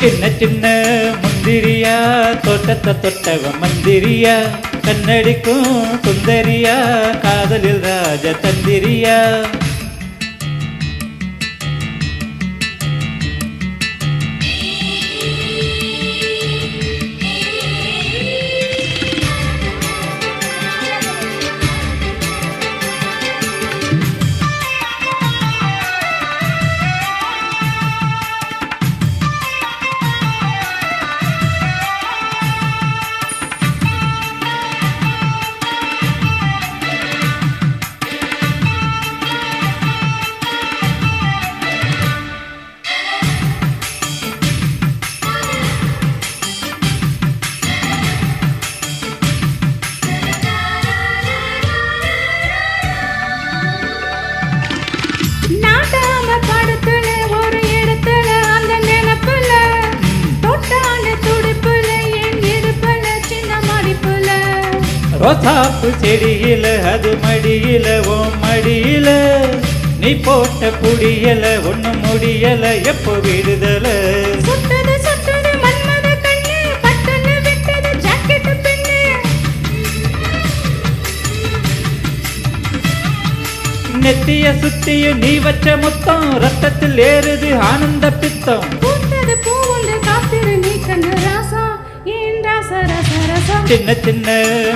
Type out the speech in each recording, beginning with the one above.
சின்ன சின்ன முந்திரியா தோட்டத்தை தொட்டவ மந்திரியா கண்ணடிக்கும் சுந்தரியா காதலில் ராஜ தந்திரியா ரோசாப்பு செடியில அது மடியில ஓ மடியில நீ போட்ட புடியல ஒண்ணு முடியல எப்போ விடுதல நெத்திய சுத்திய நீ வச்ச முத்தம் ரத்தத்தில் ஏறுது ஆனந்த பித்தம் சின்ன சின்ன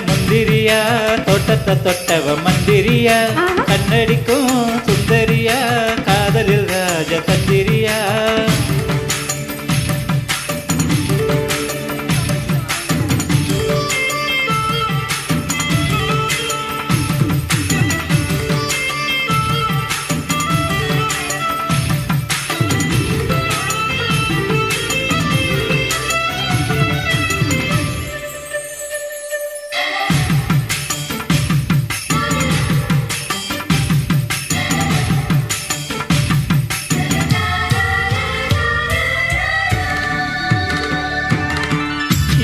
முந்திரியா தோட்டத்தை தொட்டவ மந்திரியா கண்ணடிக்கும் சுந்தரியா காதலில் ராஜ தந்திரியா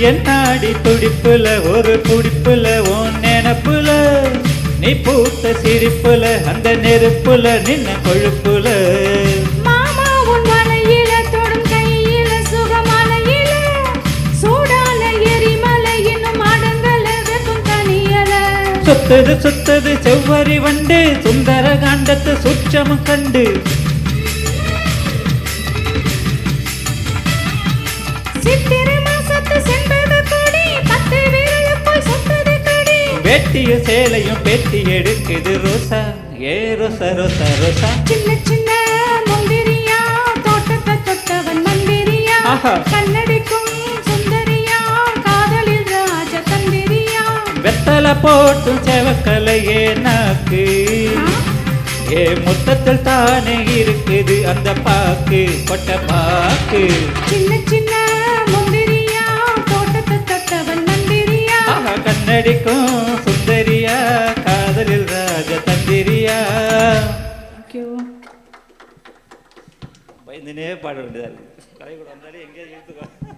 என்னாடி துடிப்புல ஒரு குடிப்புல உன் நினப்புல நீ பூத்த சிரிப்புல அந்த நெருப்புல நின்ன கொழுப்புல சுத்தது சுத்தது செவ்வரி வண்டு சுந்தர காண்டத்து சுற்றம கண்டு வெட்டிய சேலையும் பெட்டி எடுக்குது ரோசா ஏ ரோசா ரோசா ரோசா சின்ன சின்ன முந்திரியா தோட்டத்தை தொட்டவன் மந்திரியா கண்ணடிக்கும் சுந்தரியா காதலில் ராஜ தந்திரியா வெத்தலை போட்டு செவக்கலையே நாக்கு ஏ முத்தத்தில் தானே இருக்குது அந்த பாக்கு கொட்ட பாக்கு சின்ன சின்ன முந்திரியா தோட்டத்தை தொட்டவன் மந்திரியா கண்ணடிக்கும் சுந்தரியா காதலில் ராஜ தந்திரியா பயந்துனே பாட வேண்டியதா இருக்கு கலை கூட வந்தாலே எங்கேயாவது இழுத்துக்கோ